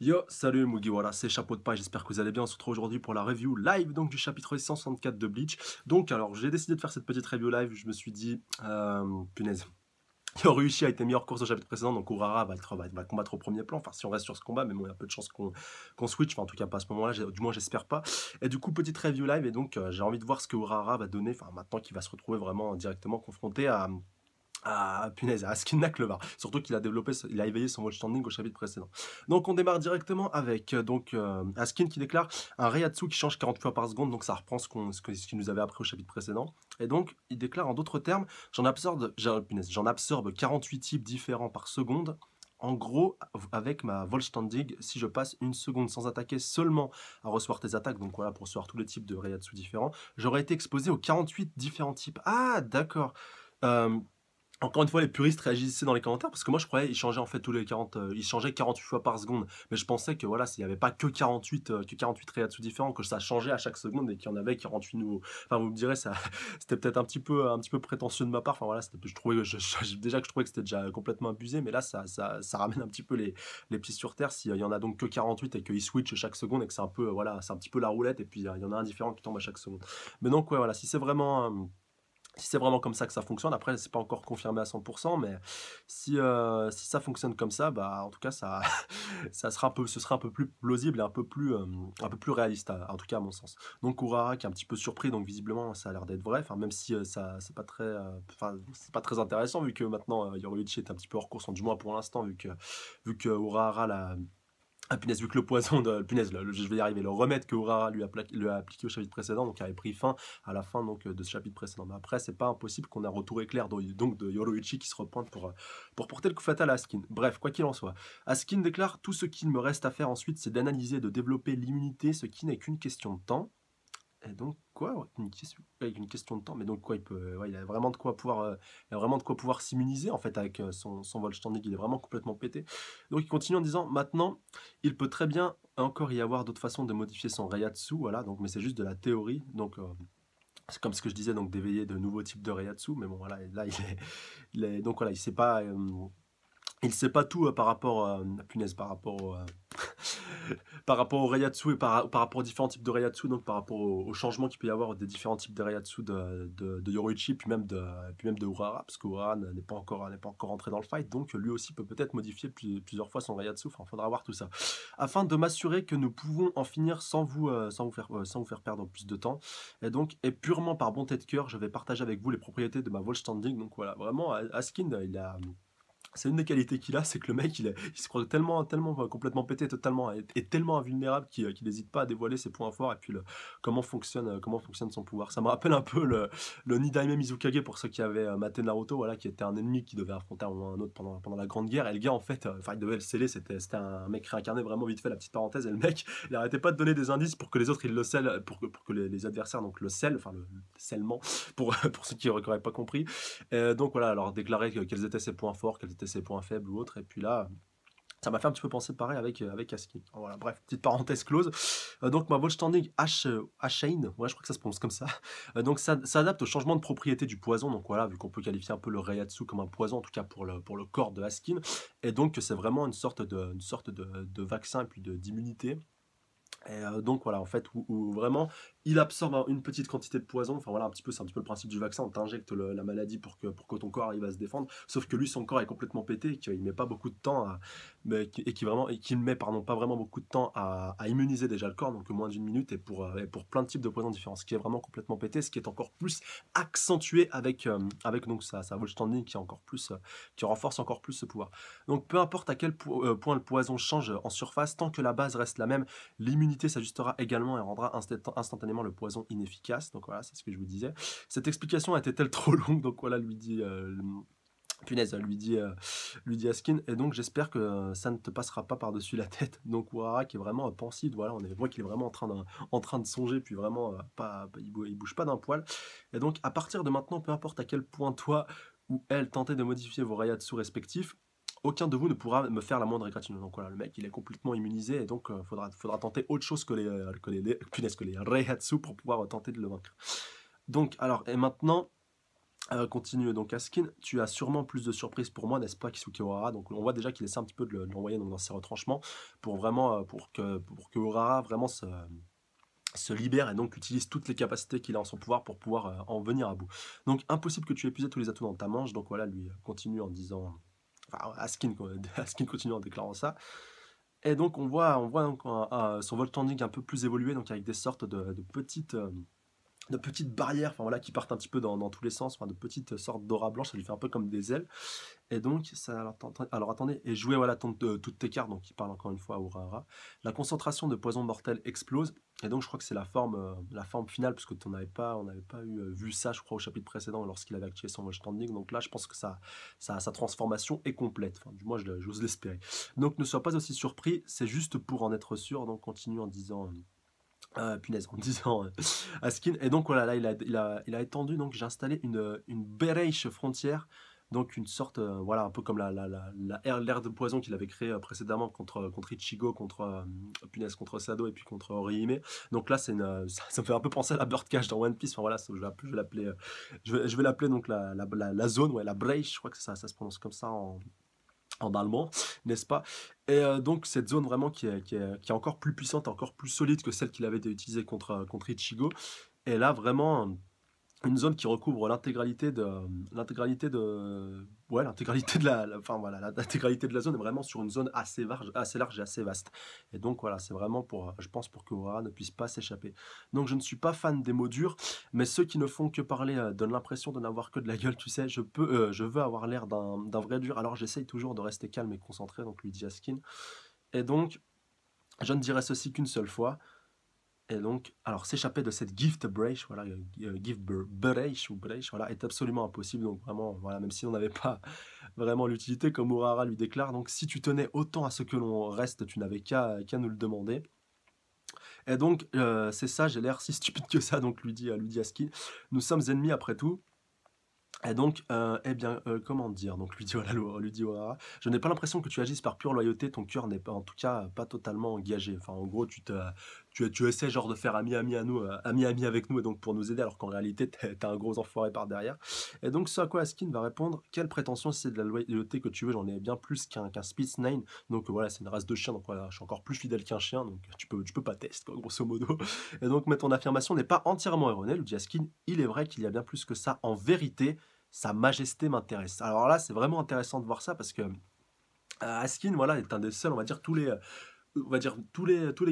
Yo, salut Mugiwara, c'est Chapeau de Paille, j'espère que vous allez bien. On se retrouve aujourd'hui pour la review live donc, du chapitre 164 de Bleach. Donc, alors j'ai décidé de faire cette petite review live, je me suis dit, punaise, Yoruichi a été mis hors course au chapitre précédent, donc Urara va combattre au premier plan, enfin si on reste sur ce combat, mais bon, il y a peu de chances qu'on switch, enfin en tout cas pas à ce moment-là, du moins j'espère pas. Et du coup, petite review live, et donc j'ai envie de voir ce que Urara va donner, enfin maintenant qu'il va se retrouver vraiment directement confronté punaise, à Skin Naklevar. Surtout qu'il a développé, il a éveillé son watch standing au chapitre précédent. Donc on démarre directement avec Askin qui déclare un Reiatsu qui change 40 fois par seconde, donc ça reprend ce qu'il nous avait appris au chapitre précédent. Et donc il déclare en d'autres termes, j'en absorbe 48 types différents par seconde. En gros, avec ma Volstanding, si je passe une seconde sans attaquer seulement à recevoir tes attaques, donc voilà, pour recevoir tous les types de Reiatsu différents, j'aurais été exposé aux 48 différents types. Ah, d'accord. Euh, Encore une fois, les puristes réagissaient dans les commentaires parce que moi je croyais qu'ils changeaient en fait tous les 40, ils changeaient 48 fois par seconde. Mais je pensais que voilà, s'il n'y avait pas que 48 Reiatsu différents, que ça changeait à chaque seconde et qu'il y en avait 48 nouveaux. Enfin, vous me direz, ça, c'était peut-être un petit peu prétentieux de ma part. Enfin voilà, je trouvais, déjà que je trouvais que c'était déjà complètement abusé, mais là ça ramène un petit peu les pieds sur terre. S'il y en a donc que 48 et qu'ils switchent chaque seconde et que c'est un peu, voilà, c'est un petit peu la roulette et puis il y en a un différent qui tombe à chaque seconde. Mais donc, ouais, voilà, si c'est vraiment comme ça que ça fonctionne, après c'est pas encore confirmé à 100%, mais si ça fonctionne comme ça, bah en tout cas ça, ce sera un peu plus plausible et un peu plus réaliste, en tout cas à mon sens. Donc Urara qui est un petit peu surpris, donc visiblement ça a l'air d'être vrai, enfin même si ça c'est pas très intéressant vu que maintenant Yoruichi est un petit peu hors course, du moins pour l'instant vu que Urara punaise, vu que le poison de. Punaise, je vais y arriver. Le remède que Urara lui a appliqué au chapitre précédent, donc avait pris fin à la fin donc, de ce chapitre précédent. Mais après, c'est pas impossible qu'on ait un retour éclair donc, de Yoruichi qui se repointe pour porter le coup fatal à Askin. Bref, quoi qu'il en soit. Askin déclare: tout ce qu'il me reste à faire ensuite, c'est d'analyser et de développer l'immunité, ce qui n'est qu'une question de temps. Et donc quoi, ouais, avec une question de temps, mais donc quoi, ouais, il a vraiment de quoi pouvoir, il a vraiment de quoi pouvoir s'immuniser en fait avec son Volstagnik, il est vraiment complètement pété. Donc il continue en disant maintenant, il peut très bien encore y avoir d'autres façons de modifier son Reiatsu, voilà, donc mais c'est juste de la théorie, donc c'est comme ce que je disais, donc d'éveiller de nouveaux types de Reiatsu, mais bon voilà, là donc voilà, il sait pas tout par rapport, punaise, par rapport au Reiatsu et par rapport aux différents types de Reiatsu, donc par rapport au changement qu'il peut y avoir des différents types de Reiatsu de Yoruichi, puis même de Urara, parce que Urara n'est pas encore entré dans le fight, donc lui aussi peut peut-être modifier plusieurs fois son Reiatsu, enfin, il faudra voir tout ça. Afin de m'assurer que nous pouvons en finir sans vous faire perdre plus de temps, et purement par bonté de cœur, je vais partager avec vous les propriétés de ma Volstanding, donc voilà, vraiment, Askin, c'est une des qualités qu'il a, c'est que le mec, il se croit tellement complètement pété, et tellement invulnérable qu'il n'hésite pas à dévoiler ses points forts et puis comment fonctionne son pouvoir. Ça me rappelle un peu le Nidaime Mizukage pour ceux qui avaient maté Naruto, voilà, qui était un ennemi qui devait affronter un autre pendant la Grande Guerre. Et le gars, en fait, enfin, il devait le sceller, c'était un mec réincarné vraiment vite fait, la petite parenthèse. Et le mec, il arrêtait pas de donner des indices pour que les autres ils le scellent, pour que les adversaires donc le scellent, enfin le scellement, pour ceux qui n'auraient pas compris. Donc voilà, alors déclarer quels étaient ses points forts, quels étaient ses points faibles ou autres, et puis là, ça m'a fait un petit peu penser pareil avec Aski. Voilà, bref, petite parenthèse close. Donc ma Volstanding H-Chain, ouais, je crois que ça se prononce comme ça, donc ça s'adapte au changement de propriété du poison, donc voilà, vu qu'on peut qualifier un peu le Reiatsu comme un poison, en tout cas pour le corps de Askin, et donc c'est vraiment une sorte de vaccin et puis d'immunité. Et donc voilà, en fait, où vraiment il absorbe une petite quantité de poison. Enfin voilà, c'est un petit peu le principe du vaccin. On t'injecte la maladie pour que ton corps arrive à se défendre. Sauf que lui, son corps est complètement pété et qu'il met pas beaucoup de temps et qu'il met pardon pas vraiment beaucoup de temps à immuniser déjà le corps, donc moins d'une minute et pour plein de types de poisons différents. Ce qui est vraiment complètement pété, ce qui est encore plus accentué avec donc sa Volstanding qui renforce encore plus ce pouvoir. Donc peu importe à quel point le poison change en surface, tant que la base reste la même, l'immunité s'ajustera également et rendra instantanément le poison inefficace. Donc voilà, c'est ce que je vous disais. Cette explication était-elle trop longue? Donc voilà, punaise, lui dit Askin, et donc j'espère que ça ne te passera pas par-dessus la tête. Donc Urara qui est vraiment pensif, voilà, on voit qu'il est vraiment en train de songer, puis vraiment il bouge pas d'un poil. Et donc à partir de maintenant, peu importe à quel point toi ou elle tentez de modifier vos Reiatsu respectifs, aucun de vous ne pourra me faire la moindre égratignure. Donc voilà, le mec il est complètement immunisé et donc faudra tenter autre chose que les Reiatsu pour pouvoir tenter de le vaincre. Donc alors, et maintenant, Continue donc Askin, tu as sûrement plus de surprises pour moi, n'est-ce pas, Kisuke Urara? Donc on voit déjà qu'il essaie un petit peu de l'envoyer donc dans ses retranchements pour vraiment pour que Urara vraiment se libère et donc utilise toutes les capacités qu'il a en son pouvoir pour pouvoir en venir à bout. Donc impossible que tu aies épuisé tous les atouts dans ta manche, donc voilà, lui continue en disant. Enfin, Askin, Askin continue en déclarant ça. Et donc on voit donc son Voltanding un peu plus évolué, donc avec des sortes de petites barrières, enfin voilà, qui partent un petit peu dans tous les sens, enfin de petites sortes d'aura blanche, ça lui fait un peu comme des ailes. Et donc, ça, alors attendez, et jouer voilà, toutes tes cartes, donc il parle encore une fois à Urahara. La concentration de poison mortel explose, et donc je crois que c'est la forme finale, parce que on n'avait pas vu ça, je crois, au chapitre précédent, lorsqu'il avait activé son standing. Donc là, je pense que sa transformation est complète, enfin, du moins, j'ose l'espérer. Donc ne sois pas aussi surpris, c'est juste pour en être sûr, donc continue en disant. Punaise, en disant Askin. Et donc voilà, là il a étendu, donc j'ai installé une Bereiche frontière, donc une sorte, voilà, un peu comme l'ère de poison qu'il avait créée précédemment contre Ichigo, punaise, contre Sado et puis contre Orihime. Donc là, ça me fait un peu penser à la Bird Cage dans One Piece. Enfin voilà, je vais l'appeler, je vais l'appeler donc la zone, ouais, la Bereiche, je crois que ça se prononce comme ça en allemand, n'est-ce pas? Et donc cette zone vraiment qui est encore plus puissante, encore plus solide que celle qu'il avait utilisée contre Ichigo. Et là vraiment une zone qui recouvre l'intégralité de enfin voilà, l'intégralité de la zone est vraiment sur une zone assez large et assez vaste. Et donc voilà, c'est vraiment je pense, pour que Urara ne puisse pas s'échapper. Donc je ne suis pas fan des mots durs, mais ceux qui ne font que parler donnent l'impression de n'avoir que de la gueule, tu sais. Je veux avoir l'air d'un vrai dur, alors j'essaye toujours de rester calme et concentré, donc lui dit Askin. Et donc, je ne dirai ceci qu'une seule fois. Et donc, alors s'échapper de cette gift breach, voilà, gift breach ou breach, voilà, est absolument impossible. Donc vraiment, voilà, même si on n'avait pas vraiment l'utilité, comme Urara lui déclare. Donc si tu tenais autant à ce que l'on reste, tu n'avais qu'à nous le demander. Et donc c'est ça, j'ai l'air si stupide que ça. Donc lui dit Aski, nous sommes ennemis après tout. Et donc, eh bien, comment dire? Donc lui dit Ohara, je n'ai pas l'impression que tu agisses par pure loyauté, ton cœur n'est pas, en tout cas, pas totalement engagé. Enfin, en gros, tu essaies genre de faire ami à nous, ami avec nous, et donc pour nous aider, alors qu'en réalité, t'es un gros enfoiré par derrière. Et donc, ce à quoi Askin va répondre, quelle prétention, si c'est de la loyauté que tu veux, j'en ai bien plus qu'un Spitz Nine. Donc voilà, c'est une race de chien, donc voilà, je suis encore plus fidèle qu'un chien, donc tu peux pas tester, quoi, grosso modo. Et donc, mais ton affirmation n'est pas entièrement erronée, lui dit Askin, il est vrai qu'il y a bien plus que ça en vérité. Sa majesté m'intéresse. Alors là, c'est vraiment intéressant de voir ça parce que Askin, voilà, est un des seuls, on va dire, tous les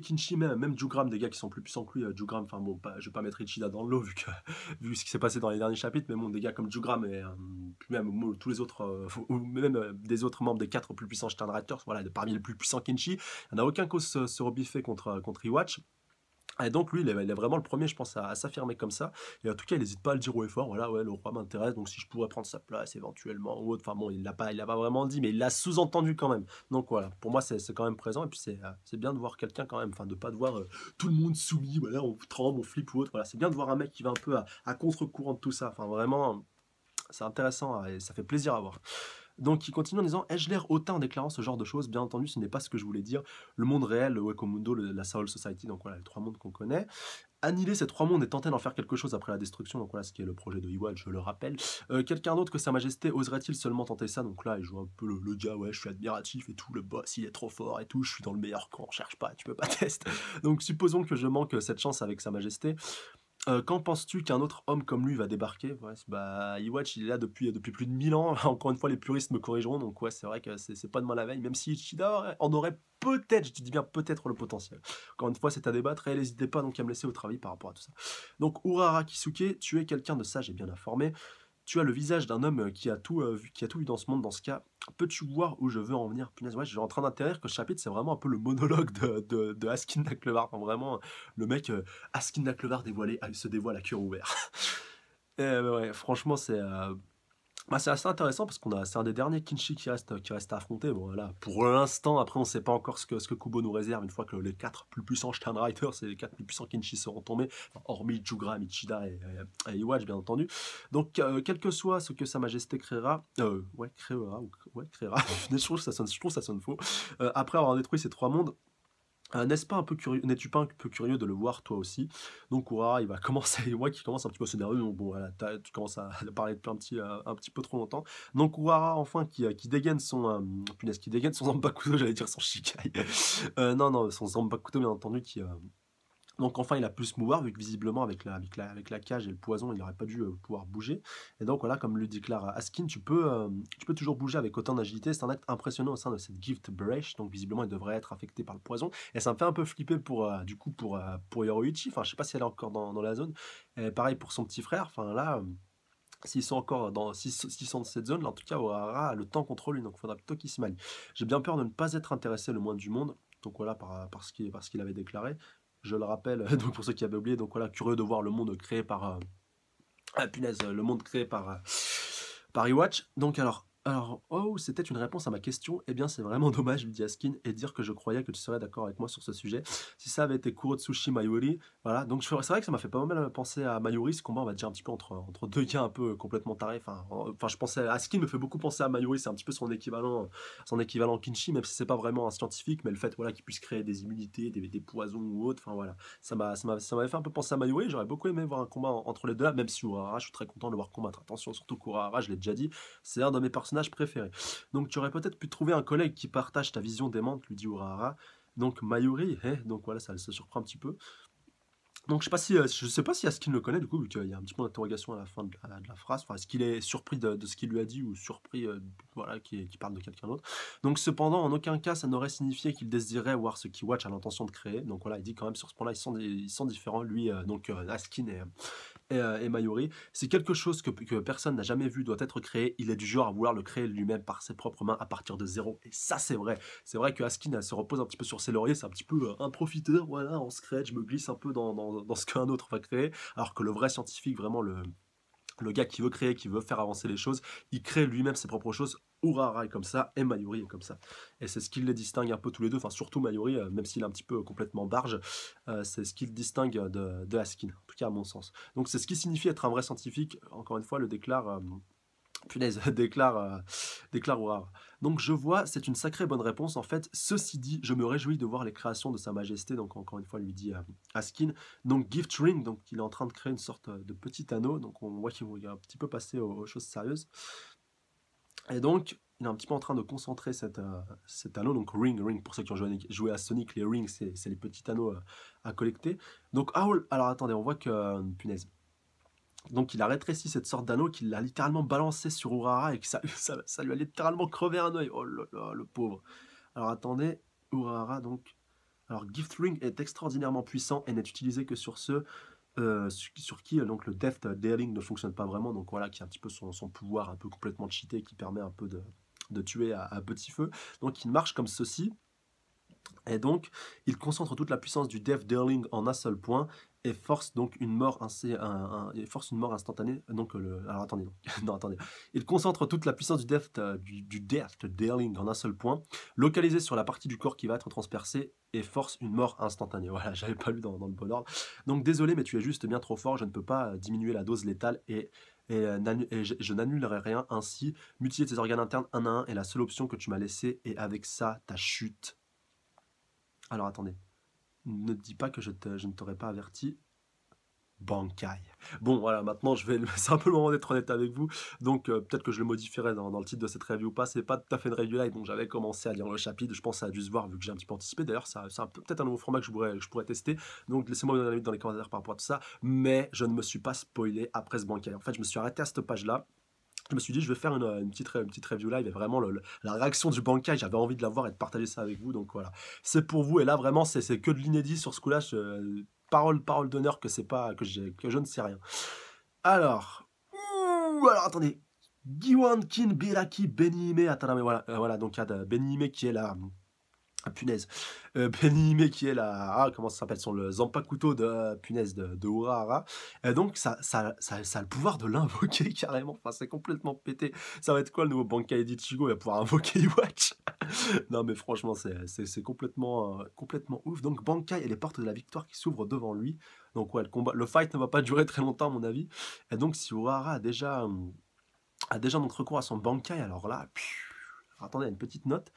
Kinshi, même Jugram, des gars qui sont plus puissants que lui. Jugram, enfin bon, je vais pas mettre Ichida dans le lot vu ce qui s'est passé dans les derniers chapitres, mais bon, des gars comme Jugram et puis même tous les autres, ou même des autres membres des 4 plus puissants Stein Riders, voilà, parmi les plus puissants Kinshi, il n'y en a aucun qui ose se rebiffer contre Iwatch. Et donc lui, il est vraiment le premier, je pense, à s'affirmer comme ça. Et en tout cas, il n'hésite pas à le dire haut et fort. Voilà, ouais, le roi m'intéresse, donc si je pourrais prendre sa place éventuellement ou autre. Enfin bon, il l'a pas vraiment dit, mais il l'a sous-entendu quand même. Donc voilà, pour moi, c'est quand même présent. Et puis c'est bien de voir quelqu'un quand même, enfin de pas de voir tout le monde soumis. Voilà, on tremble, on flippe ou autre. Voilà, c'est bien de voir un mec qui va un peu à contre-courant de tout ça. Enfin vraiment, c'est intéressant et ça fait plaisir à voir. Donc il continue en disant, ai-je l'air hautain en déclarant ce genre de choses? Bien entendu, ce n'est pas ce que je voulais dire. Le monde réel, le Wakamundo, la Soul Society, donc voilà, les 3 mondes qu'on connaît. Annihiler ces 3 mondes et tenter d'en faire quelque chose après la destruction, donc voilà ce qui est le projet de Iwatch, je le rappelle. Quelqu'un d'autre que Sa Majesté oserait-il seulement tenter ça? Donc là, il joue un peu le gars, ouais, je suis admiratif et tout, le boss, il est trop fort et tout, je suis dans le meilleur camp, cherche pas, tu peux pas tester. Donc supposons que je manque cette chance avec Sa Majesté. Quand penses-tu qu'un autre homme comme lui va débarquer? Ouais, bah, Iwatch, il est là depuis plus de 1000 ans. Encore une fois, les puristes me corrigeront. Donc, ouais, c'est vrai que c'est pas demain la veille, même si Ichida en aurait peut-être, je te dis bien peut-être, le potentiel. Encore une fois, c'est à débattre et n'hésitez pas donc à me laisser au travail par rapport à tout ça. Donc, Urara Kisuke, tu es quelqu'un de sage et bien informé. Tu as le visage d'un homme qui a tout vu dans ce monde. Dans ce cas, peux-tu voir où je veux en venir? Punaise, ouais, je suis en train d'atterrir que ce chapitre, c'est vraiment un peu le monologue de Askin Naklevar. Enfin, vraiment, le mec, Askin Naklevar se dévoile à cœur ouvert. Et, ouais, franchement, c'est assez intéressant parce c'est un des derniers Kinshi qui reste à affronter. Bon, voilà, pour l'instant, après, on ne sait pas encore ce que Kubo nous réserve une fois que les 4 plus puissants Steinreiter, c'est les 4 plus puissants Kinshi seront tombés, enfin, hormis Jugram, Ichida et Iwatch, bien entendu. Donc, quel que soit ce que Sa Majesté créera, créera, je trouve que ça sonne faux, après avoir détruit ces 3 mondes, N'est-ce pas un peu curieux, n'es-tu pas un peu curieux de le voir toi aussi? Donc Urara, il va commencer, moi qui commence un petit peu à s'énerver, donc bon voilà, tu commences à parler depuis un petit peu trop longtemps. Donc Urara enfin qui dégaine son, punaise, qui dégaine son Zanpakuto, j'allais dire son Shikai. Non, non, son Zanpakuto bien entendu donc enfin, il a pu se mouvoir, vu que visiblement, avec la cage et le poison, il n'aurait pas dû pouvoir bouger. Et donc voilà, comme le déclare Askin, tu peux toujours bouger avec autant d'agilité. C'est un acte impressionnant au sein de cette Gift Breach. Donc visiblement, il devrait être affecté par le poison. Et ça me fait un peu flipper pour Yoruichi. Enfin, je sais pas si elle est encore dans la zone. Et pareil pour son petit frère. Enfin là, s'ils sont encore s'ils sont dans cette zone, là, en tout cas, Ohara a le temps contre lui. Donc il faudra plutôt qu'il se malie. J'ai bien peur de ne pas être intéressé le moins du monde. Donc voilà, parce qu'il avait déclaré. Je le rappelle, donc pour ceux qui avaient oublié, donc voilà, curieux de voir le monde créé punaise, le monde créé par Iwatch. Donc oh, c'était une réponse à ma question. Eh bien, c'est vraiment dommage, lui dit Askin, et dire que je croyais que tu serais d'accord avec moi sur ce sujet. Si ça avait été Kurotsushi Mayuri, voilà. Donc c'est vrai que ça m'a fait pas mal penser à Mayuri, ce combat, on va dire un petit peu entre deux gars un peu complètement tarés. Enfin, je pensais, Askin me fait beaucoup penser à Mayuri, c'est un petit peu son équivalent Kinshi, même si c'est pas vraiment un scientifique, mais le fait, voilà, qu'il puisse créer des immunités, des poisons ou autres. Enfin voilà, ça m'avait fait un peu penser à Mayuri. J'aurais beaucoup aimé voir un combat entre les deux là, même si Urara, je suis très content de le voir combattre. Attention, surtout Kurara, je l'ai déjà dit. C'est un de mes personnages préférés. Donc tu aurais peut-être pu trouver un collègue qui partage ta vision démente, lui dit Urahara. Donc Mayuri, donc voilà, ça se surprend un petit peu. Donc je sais pas si Askin le connaît du coup, vu qu'il y a un petit point d'interrogation à la fin de la phrase. Enfin, est-ce qu'il est surpris de ce qu'il lui a dit ou surpris, voilà, qui parle de quelqu'un d'autre. Donc cependant, en aucun cas, ça n'aurait signifié qu'il désirait voir ce qu'Iwatch a l'intention de créer. Donc voilà, il dit quand même sur ce point-là, ils sont différents, lui, Askin et Mayuri. C'est quelque chose que personne n'a jamais vu, doit être créé. Il est du genre à vouloir le créer lui-même par ses propres mains à partir de zéro. Et ça, c'est vrai. C'est vrai que Askin elle se repose un petit peu sur ses lauriers. C'est un petit peu un profiteur. Voilà, en secret, je me glisse un peu dans ce qu'un autre va créer. Alors que le vrai scientifique, vraiment le gars qui veut créer, qui veut faire avancer les choses, il crée lui-même ses propres choses. Urahara est comme ça et Mayuri est comme ça. Et c'est ce qui les distingue un peu tous les deux, enfin surtout Mayuri, même s'il est un petit peu complètement barge, c'est ce qui le distingue de Askin, en tout cas à mon sens. Donc c'est ce qui signifie être un vrai scientifique, encore une fois le déclare, punaise, déclare Urahara. Donc je vois, c'est une sacrée bonne réponse en fait. Ceci dit, je me réjouis de voir les créations de Sa Majesté, donc encore une fois lui dit Askin. Donc Gift Ring, donc il est en train de créer une sorte de petit anneau, donc on voit qu'il est un petit peu passé aux choses sérieuses. Et donc, il est un petit peu en train de concentrer cet anneau, donc ring, pour ceux qui ont joué à Sonic, les rings, c'est les petits anneaux à collecter. Donc, alors attendez, on voit que, punaise. Donc il a rétréci cette sorte d'anneau qu'il a littéralement balancé sur Urahara et que ça lui a littéralement crevé un œil. Oh là là, le pauvre. Alors attendez, Urahara donc... Alors Gift Ring est extraordinairement puissant et n'est utilisé que sur ceux sur qui donc le Deft Dealing ne fonctionne pas vraiment, donc voilà, qui est un petit peu son pouvoir un peu complètement cheaté qui permet un peu de tuer à petit feu. Donc il marche comme ceci, et donc il concentre toute la puissance du Deft Dealing en un seul point et force donc une mort, force une mort instantanée. Donc alors attendez, non attendez, il concentre toute la puissance du Deft Dealing en un seul point, localisé sur la partie du corps qui va être transpercée et force une mort instantanée. Voilà, j'avais pas lu dans le bon ordre. Donc désolé, mais tu es juste bien trop fort, je ne peux pas diminuer la dose létale et je n'annulerai rien. Ainsi, mutiler tes organes internes un à un est la seule option que tu m'as laissée et avec ça, ta chute. Alors attendez, ne dis pas que je ne t'aurais pas averti. Bankai. Bon voilà, maintenant c'est un peu le moment d'être honnête avec vous, donc peut-être que je le modifierai dans le titre de cette review ou pas, c'est pas tout à fait une review live, donc j'avais commencé à lire le chapitre, je pense que ça a dû se voir vu que j'ai un petit peu anticipé, d'ailleurs c'est peut-être un nouveau format que je pourrais tester, donc laissez-moi un avis dans les commentaires par rapport à tout ça, mais je ne me suis pas spoilé après ce Bankai, en fait je me suis arrêté à cette page-là. Je me suis dit, je vais faire une petite review live et vraiment la réaction du Bankai, j'avais envie de la voir et de partager ça avec vous. Donc voilà, c'est pour vous. Et là, vraiment, c'est que de l'inédit sur ce coup-là. Parole d'honneur que je ne sais rien. Alors, attendez. Giwankin Biraki Benihime Ataname. Voilà, donc il y a Benihime qui est là. Ah, punaise. Benihime qui est la... Ah, comment ça s'appelle, le Zanpakuto de punaise de Urahara. Et donc, ça a le pouvoir de l'invoquer carrément. Enfin, c'est complètement pété. Ça va être quoi le nouveau Bankai d'Ichigo? Il va pouvoir invoquer Iwatch. Non, mais franchement, c'est complètement ouf. Donc, Bankai et les portes de la victoire qui s'ouvrent devant lui. Donc, ouais, le fight ne va pas durer très longtemps, à mon avis. Et donc, si Urahara a déjà notre recours à son Bankai, alors là... attendez, une petite note.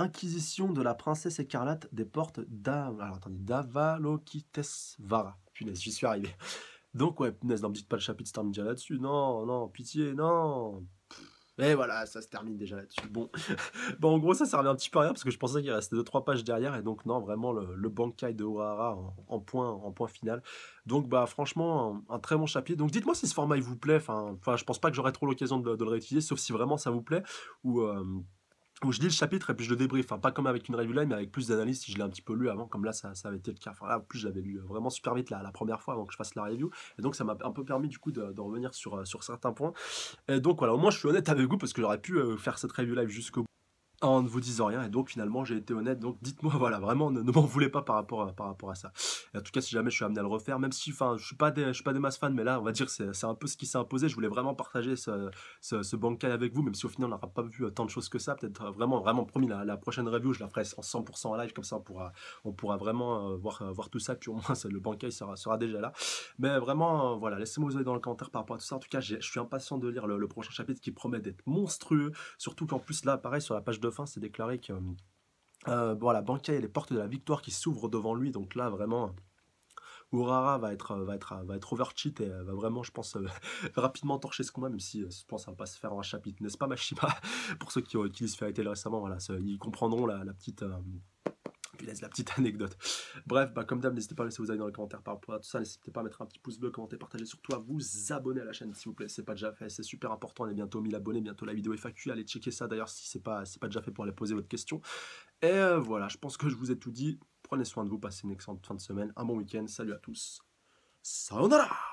Inquisition de la princesse écarlate des portes alors attendez, d'Avalokitesvara. Punaise, j'y suis arrivé. Donc ouais, punaise, non, me dites pas le chapitre se termine déjà là-dessus. Non, non, pitié, non. Et voilà, ça se termine déjà là-dessus. Bon. Bon, en gros, ça servait un petit peu à rien parce que je pensais qu'il restait 2-3 pages derrière. Et donc, non, vraiment, le Bankai de Urahara en point final. Donc, bah, franchement, un très bon chapitre. Donc, dites-moi si ce format il vous plaît. Enfin, je pense pas que j'aurai trop l'occasion de le réutiliser, sauf si vraiment ça vous plaît. Ou. Où je lis le chapitre et puis je le débriefe, enfin pas comme avec une review line, mais avec plus d'analyse si je l'ai un petit peu lu avant, comme là ça avait été le cas. Enfin là, en plus je l'avais lu vraiment super vite la première fois avant que je fasse la review, et donc ça m'a un peu permis du coup de revenir sur certains points. Et donc voilà, au moins je suis honnête avec vous parce que j'aurais pu faire cette review live jusqu'au bout en ne vous disant rien, et donc finalement j'ai été honnête. Donc dites-moi, voilà, vraiment ne m'en voulez pas par rapport à ça. Et en tout cas, si jamais je suis amené à le refaire, même si enfin je suis pas des masses fans, mais là on va dire c'est un peu ce qui s'est imposé. Je voulais vraiment partager ce Bankai avec vous, même si au final on n'aura pas vu tant de choses que ça. Peut-être vraiment promis, la prochaine review je la ferai en 100% en live, comme ça on pourra vraiment voir tout ça, puis au moins le Bankai sera déjà là. Mais vraiment, voilà, laissez-moi vos avis dans le commentaire par rapport à tout ça. En tout cas, je suis impatient de lire le prochain chapitre qui promet d'être monstrueux. Surtout qu'en plus, là, pareil, sur la page de fin, c'est déclaré que voilà, Bankai et les portes de la victoire qui s'ouvrent devant lui. Donc là, vraiment, Urara va être overcheat et va vraiment, je pense, rapidement torcher ce combat, même si je pense que ça va pas se faire en un chapitre, n'est-ce pas, Mashima? Pour ceux qui ont utilisé Fairy Tail récemment, voilà, ils comprendront la petite. Punaise, la petite anecdote. Bref, bah, comme d'hab, n'hésitez pas à laisser vos avis dans les commentaires par rapport à tout ça. N'hésitez pas à mettre un petit pouce bleu, commenter, partager, surtout à vous abonner à la chaîne, s'il vous plaît. C'est pas déjà fait, c'est super important. On est bientôt 1000 abonnés, bientôt la vidéo FAQ. Allez checker ça d'ailleurs si c'est pas déjà fait pour aller poser votre question. Et voilà, je pense que je vous ai tout dit. Prenez soin de vous, passez une excellente fin de semaine, un bon week-end. Salut à tous. Sayonara!